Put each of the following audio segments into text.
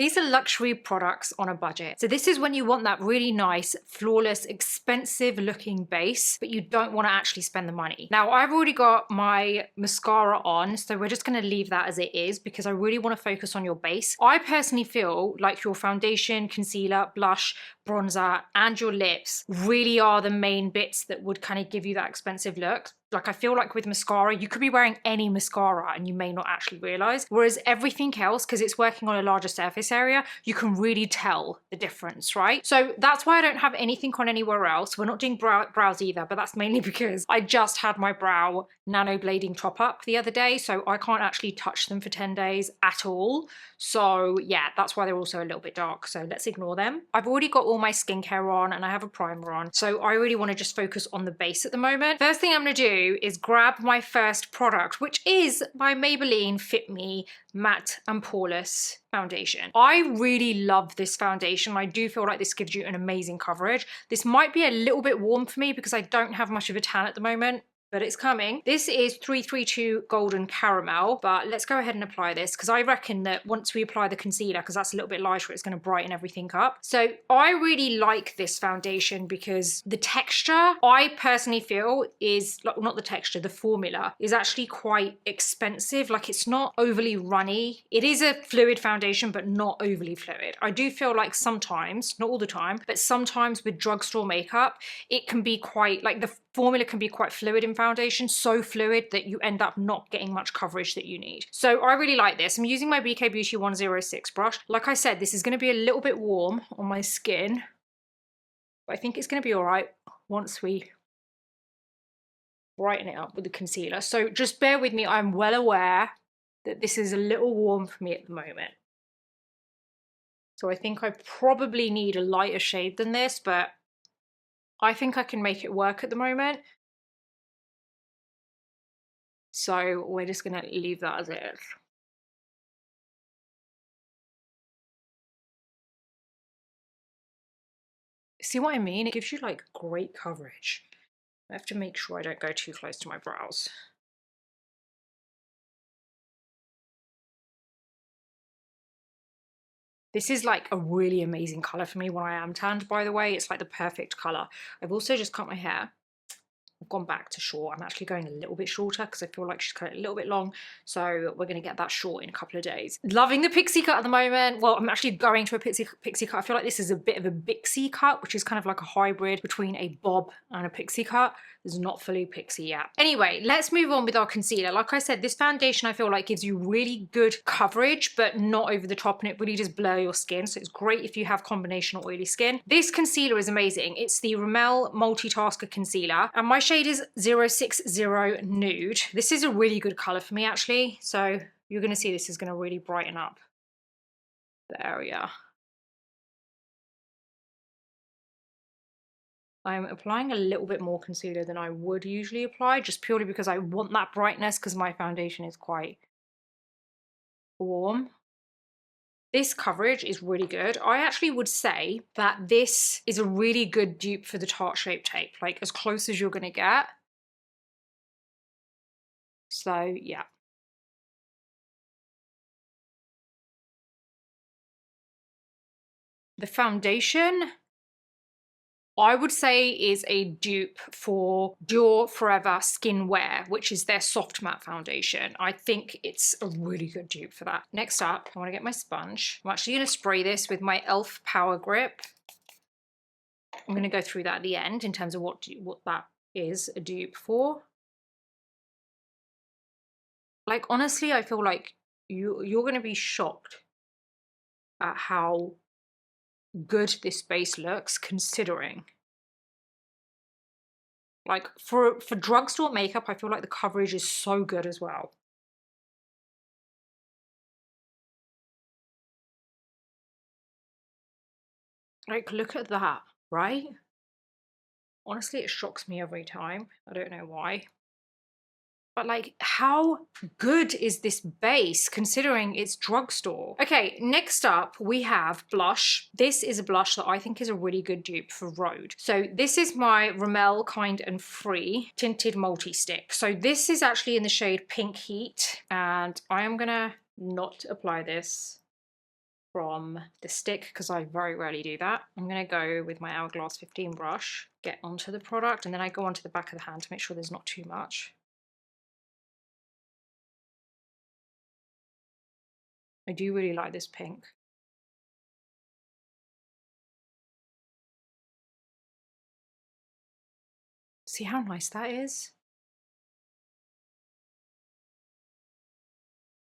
These are luxury products on a budget. So this is when you want that really nice, flawless, expensive looking base, but you don't want to actually spend the money. Now, I've already got my mascara on, so we're just going to leave that as it is because I really want to focus on your base. I personally feel like your foundation, concealer, blush, bronzer, and your lips really are the main bits that would kind of give you that expensive look. Like, I feel like with mascara, you could be wearing any mascara and you may not actually realize. Whereas everything else, because it's working on a larger surface area, you can really tell the difference, right? So that's why I don't have anything on anywhere else. We're not doing brows either, but that's mainly because I just had my brow nano blading top up the other day, so I can't actually touch them for 10 days at all. So yeah, that's why they're also a little bit dark, so let's ignore them. I've already got all my skincare on and I have a primer on, so I really want to just focus on the base at the moment. First thing I'm going to do is grab my first product, which is my Maybelline Fit Me Matte and Poreless foundation. I really love this foundation. I do feel like this gives you an amazing coverage. This might be a little bit warm for me because I don't have much of a tan at the moment, but it's coming. This is 332 Golden Caramel, but let's go ahead and apply this because I reckon that once we apply the concealer, because that's a little bit lighter, it's going to brighten everything up. So I really like this foundation because the texture, I personally feel is, like, not the texture, the formula is actually quite expensive. Like, it's not overly runny. It is a fluid foundation, but not overly fluid. I do feel like sometimes, not all the time, but sometimes with drugstore makeup, it can be quite, like, the formula can be quite fluid in foundation, so fluid that you end up not getting much coverage that you need. So I really like this. I'm using my BK Beauty 106 brush. Like I said, this is going to be a little bit warm on my skin, but I think it's going to be all right once we brighten it up with the concealer. So just bear with me. I'm well aware that this is a little warm for me at the moment. So I think I probably need a lighter shade than this, but I think I can make it work at the moment. So we're just going to leave that as it is. See what I mean? It gives you like great coverage. I have to make sure I don't go too close to my brows. This is like a really amazing color for me when I am tanned, by the way. It's like the perfect color. I've also just cut my hair. I've gone back to short. I'm actually going a little bit shorter because I feel like she's cut it a little bit long. So we're going to get that short in a couple of days. Loving the pixie cut at the moment. Well, I'm actually going to a pixie cut. I feel like this is a bit of a Bixie cut, which is kind of like a hybrid between a bob and a pixie cut. It's not fully pixie yet. Anyway, let's move on with our concealer. Like I said, this foundation I feel like gives you really good coverage, but not over the top, and it really does blur your skin. So it's great if you have combination or oily skin. This concealer is amazing. It's the Rimmel Multitasker Concealer, and my shade is 060 Nude. This is a really good color for me, actually. So you're gonna see this is gonna really brighten up the area. I'm applying a little bit more concealer than I would usually apply, just purely because I want that brightness because my foundation is quite warm. This coverage is really good. I actually would say that this is a really good dupe for the Tarte Shape Tape, like as close as you're gonna get. So yeah. The foundation, I would say, is a dupe for Dior Forever Skin Wear, which is their soft matte foundation. I think it's a really good dupe for that. Next up, I want to get my sponge. I'm actually going to spray this with my e.l.f. Power Grip. I'm going to go through that at the end in terms of what that is a dupe for. Like, honestly, I feel like you're going to be shocked at how good this base looks, considering, like, for drugstore makeup, I feel like the coverage is so good as well. Like, look at that, right? Honestly, it shocks me every time. I don't know why. But like, how good is this base considering it's drugstore? Okay, next up we have blush. This is a blush that I think is a really good dupe for Rhode. So this is my Rimmel Kind and Free Tinted Multi-Stick. So this is actually in the shade Pink Heat, and I am gonna not apply this from the stick because I very rarely do that. I'm going to go with my Hourglass 15 brush, get onto the product, and then I go onto the back of the hand to make sure there's not too much. I do really like this pink. See how nice that is?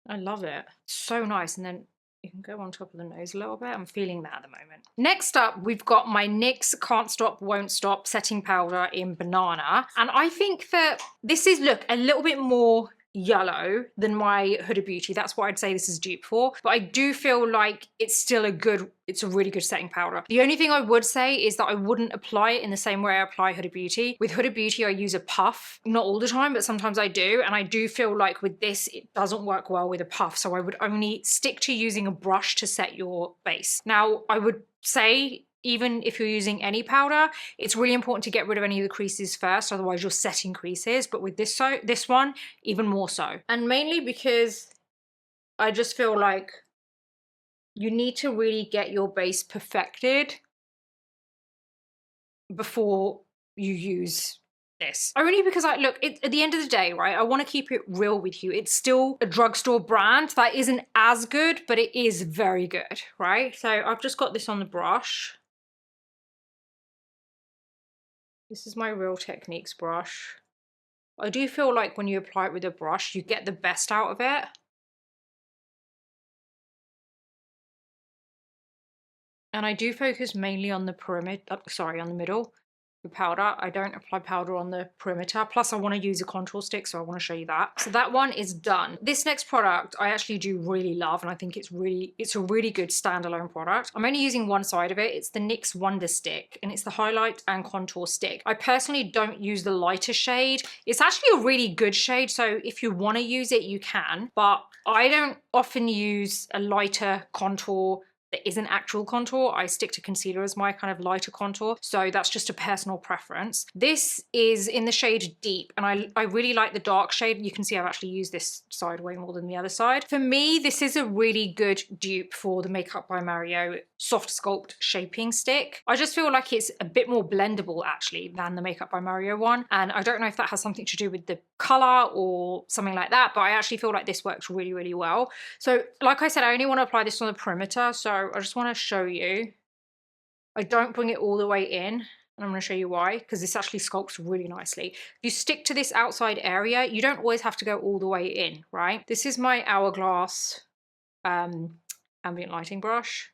I love it. So nice. And then you can go on top of the nose a little bit. I'm feeling that at the moment. Next up, we've got my NYX Can't Stop, Won't Stop setting powder in Banana. And I think that this is, look, a little bit more yellow than my Huda Beauty. That's what I'd say this is dupe for. But I do feel like it's still it's a really good setting powder. The only thing I would say is that I wouldn't apply it in the same way I apply Huda Beauty. With Huda Beauty, I use a puff. Not all the time, but sometimes I do. And I do feel like with this, it doesn't work well with a puff. So I would only stick to using a brush to set your base. Now, I would say, even if you're using any powder, it's really important to get rid of any of the creases first, otherwise you're setting creases. But with this one, even more so. And mainly because I just feel like you need to really get your base perfected before you use this. Only because at the end of the day, right, I want to keep it real with you. It's still a drugstore brand that isn't as good, but it is very good, right? So I've just got this on the brush. This is my Real Techniques brush. I do feel like when you apply it with a brush, you get the best out of it. And I do focus mainly on the on the middle. With powder, I don't apply powder on the perimeter. Plus I want to use a contour stick, so I want to show you that. So that one is done. This next product I actually do really love, and I think it's a really good standalone product. I'm only using one side of it. It's the NYX Wonder Stick, and it's the highlight and contour stick. I personally don't use the lighter shade. It's actually a really good shade, so if you want to use it, you can. But I don't often use a lighter contour that isn't actual contour. I stick to concealer as my kind of lighter contour. So that's just a personal preference. This is in the shade Deep, and I really like the dark shade. You can see I've actually used this side way more than the other side. For me, this is a really good dupe for the Makeup by Mario Soft Sculpt Shaping Stick. I just feel like it's a bit more blendable actually than the Makeup by Mario one. And I don't know if that has something to do with the color or something like that, but I actually feel like this works really, really well. So like I said, I only want to apply this on the perimeter. So I just want to show you. I don't bring it all the way in, and I'm going to show you why, because this actually sculpts really nicely. If you stick to this outside area, you don't always have to go all the way in, right? This is my Hourglass ambient lighting brush.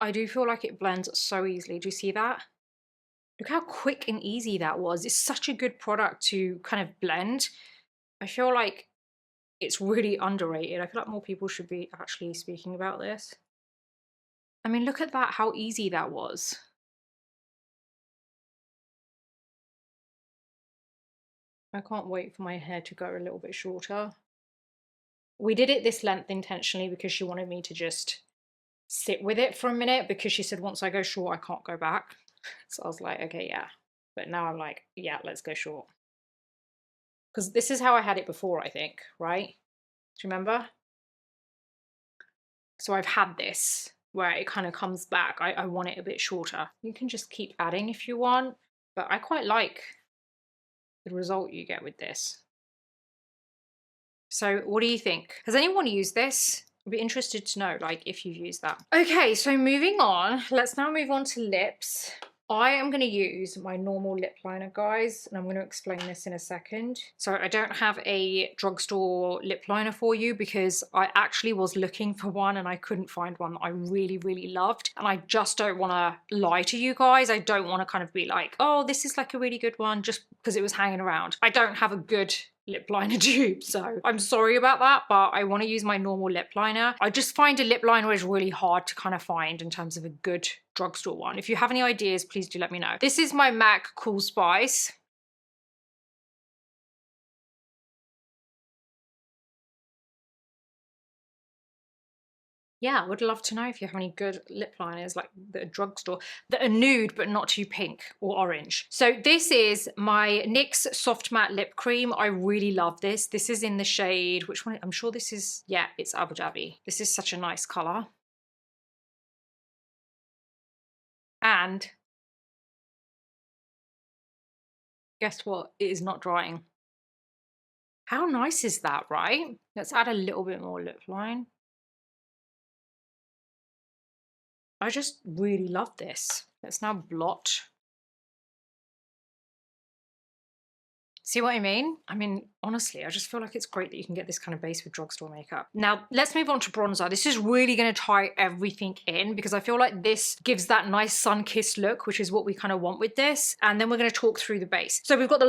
I do feel like it blends so easily. Do you see that? Look how quick and easy that was. It's such a good product to kind of blend. I feel like it's really underrated. I feel like more people should be actually speaking about this. I mean, look at that, how easy that was. I can't wait for my hair to go a little bit shorter. We did it this length intentionally because she wanted me to just sit with it for a minute, because she said once I go short, I can't go back. So I was like, okay, yeah. But now I'm like, yeah, let's go short. Because this is how I had it before, I think, right? Do you remember? So I've had this where it kind of comes back. I want it a bit shorter. You can just keep adding if you want, but I quite like the result you get with this. So what do you think? Has anyone used this? I'd be interested to know, like, if you've used that. Okay, so moving on, let's now move on to lips. I am going to use my normal lip liner, guys, and I'm going to explain this in a second. So I don't have a drugstore lip liner for you because I actually was looking for one and I couldn't find one that I really, really loved. And I just don't want to lie to you guys. I don't want to kind of be like, oh, this is like a really good one just because it was hanging around. I don't have a good lip liner dupe, so I'm sorry about that, but I want to use my normal lip liner. I just find a lip liner is really hard to kind of find in terms of a good drugstore one. If you have any ideas, please do let me know. This is my MAC Cool Spice. Yeah, I would love to know if you have any good lip liners like the drugstore that are nude but not too pink or orange. So this is my NYX Soft Matte Lip Cream. I really love this. This is in the shade, which one? I'm sure this is, yeah, it's Abu Dhabi. This is such a nice color. And guess what? It is not drying. How nice is that, right? Let's add a little bit more lip line. I just really love this. Let's now blot. See what I mean? I mean, honestly, I just feel like it's great that you can get this kind of base with drugstore makeup. Now, let's move on to bronzer. This is really going to tie everything in because I feel like this gives that nice sun-kissed look, which is what we kind of want with this. And then we're going to talk through the base. So we've got the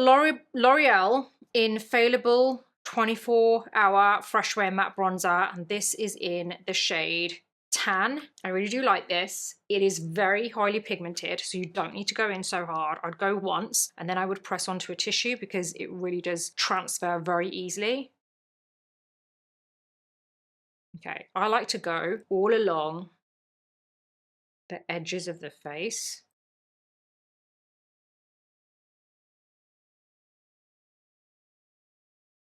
L'Oreal Infallible 24-Hour Fresh Wear Matte Bronzer, and this is in the shade Tan. I really do like this. It is very highly pigmented, so you don't need to go in so hard. I'd go once and then I would press onto a tissue because it really does transfer very easily. Okay, I like to go all along the edges of the face.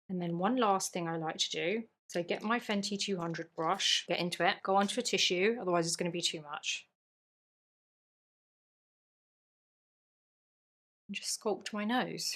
And then one last thing I like to do, so get my Fenty 200 brush, get into it, go onto a tissue, otherwise it's going to be too much. And just sculpt my nose.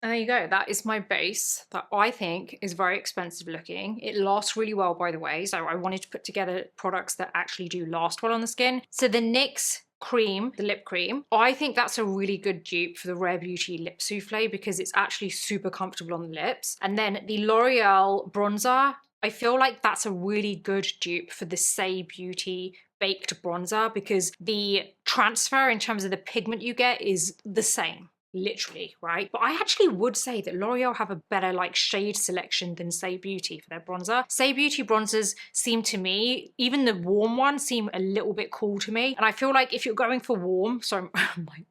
And there you go, that is my base that I think is very expensive looking. It lasts really well, by the way, so I wanted to put together products that actually do last well on the skin. So the NYX cream, the lip cream, I think that's a really good dupe for the Rare Beauty Lip Souffle because it's actually super comfortable on the lips. And then the L'Oreal bronzer, I feel like that's a really good dupe for the Say Beauty baked bronzer because the transfer in terms of the pigment you get is the same. Literally, right? But I actually would say that L'Oreal have a better like shade selection than Say Beauty for their bronzer. Say Beauty bronzers seem to me, even the warm ones seem a little bit cool to me. And I feel like if you're going for warm, sorry, my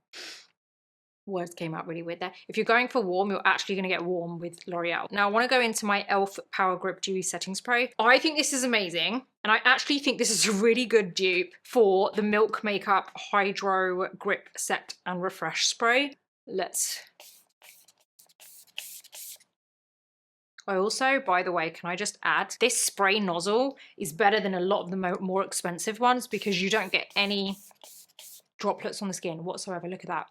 words came out really weird there. If you're going for warm, you're actually going to get warm with L'Oreal. Now I want to go into my e.l.f. Power Grip Dewy Setting Spray. I think this is amazing. And I actually think this is a really good dupe for the Milk Makeup Hydro Grip Set and Refresh Spray. I also, by the way, can I just add, this spray nozzle is better than a lot of the more expensive ones because you don't get any droplets on the skin whatsoever. Look at that.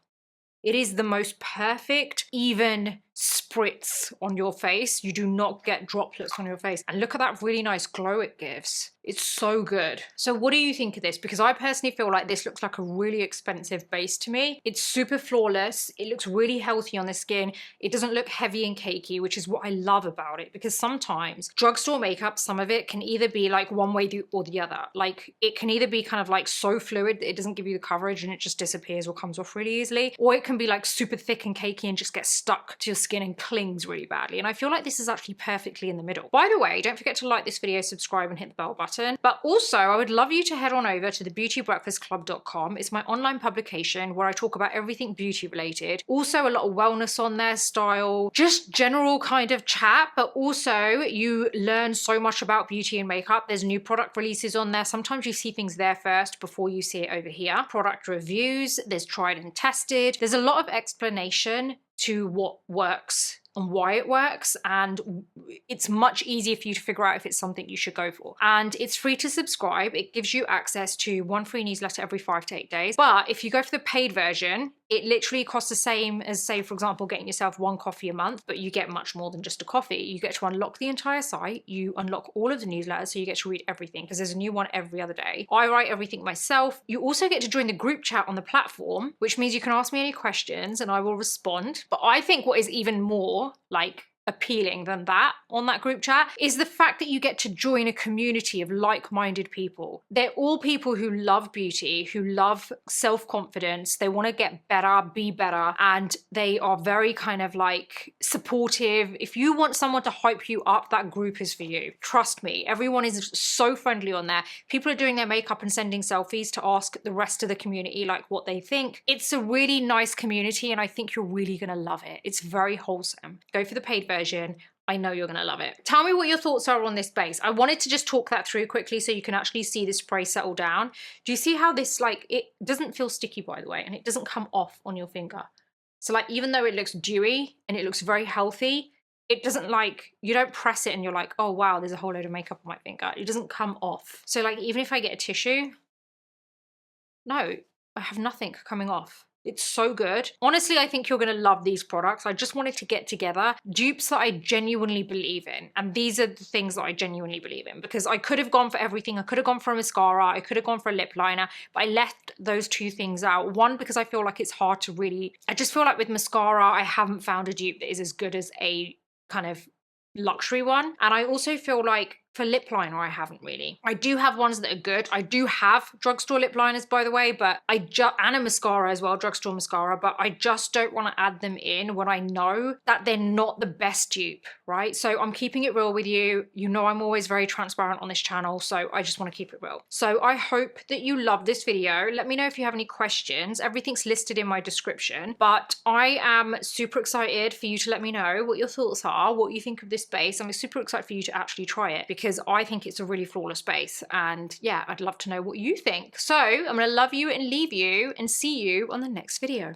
It is the most perfect, even spritz on your face. You do not get droplets on your face. And look at that really nice glow it gives. It's so good. So what do you think of this? Because I personally feel like this looks like a really expensive base to me. It's super flawless. It looks really healthy on the skin. It doesn't look heavy and cakey, which is what I love about it. Because sometimes drugstore makeup, some of it can either be like one way or the other. Like it can either be kind of like so fluid that it doesn't give you the coverage and it just disappears or comes off really easily. Or it can be like super thick and cakey and just gets stuck to your skin and clings really badly. And I feel like this is actually perfectly in the middle. By the way, don't forget to like this video, subscribe and hit the bell button. But also I would love you to head on over to the beautybreakfastclub.com. It's my online publication where I talk about everything beauty related. Also a lot of wellness on there, style, just general kind of chat, but also you learn so much about beauty and makeup. There's new product releases on there. Sometimes you see things there first before you see it over here. Product reviews, there's tried and tested. There's a lot of explanation to what works and why it works, and it's much easier for you to figure out if it's something you should go for. And it's free to subscribe. It gives you access to one free newsletter every 5 to 8 days. But if you go for the paid version, it literally costs the same as, say, for example, getting yourself one coffee a month, but you get much more than just a coffee. You get to unlock the entire site. You unlock all of the newsletters, so you get to read everything because there's a new one every other day. I write everything myself. You also get to join the group chat on the platform, which means you can ask me any questions and I will respond. But I think what is even more like appealing than that on that group chat is the fact that you get to join a community of like-minded people. They're all people who love beauty, who love self-confidence. They want to get better, be better, and they are very kind of like supportive. If you want someone to hype you up, that group is for you. Trust me, everyone is so friendly on there. People are doing their makeup and sending selfies to ask the rest of the community like what they think. It's a really nice community and I think you're really gonna love it. It's very wholesome. Go for the paid version. I know you're gonna love it. Tell me what your thoughts are on this base. I wanted to just talk that through quickly so you can actually see the spray settle down. Do you see how this, like, it doesn't feel sticky, by the way, and it doesn't come off on your finger. So like, even though it looks dewy and it looks very healthy, it doesn't, like, you don't press it and you're like, oh wow, there's a whole load of makeup on my finger. It doesn't come off. So like, even if I get a tissue, no, I have nothing coming off. It's so good. Honestly, I think you're gonna love these products. I just wanted to get together dupes that I genuinely believe in. And these are the things that I genuinely believe in, because I could have gone for everything. I could have gone for a mascara, I could have gone for a lip liner, but I left those two things out. One, because I feel like it's hard to really, I just feel like with mascara, I haven't found a dupe that is as good as a kind of luxury one. And I also feel like for lip liner, I haven't really. I do have ones that are good. I do have drugstore lip liners, by the way, but and a mascara as well, drugstore mascara, but I just don't want to add them in when I know that they're not the best dupe, right? So I'm keeping it real with you. You know I'm always very transparent on this channel, so I just want to keep it real. So I hope that you love this video. Let me know if you have any questions. Everything's listed in my description, but I am super excited for you to let me know what your thoughts are, what you think of this base. I'm super excited for you to actually try it, because I think it's a really flawless base, and yeah, I'd love to know what you think. So I'm gonna love you and leave you and see you on the next video.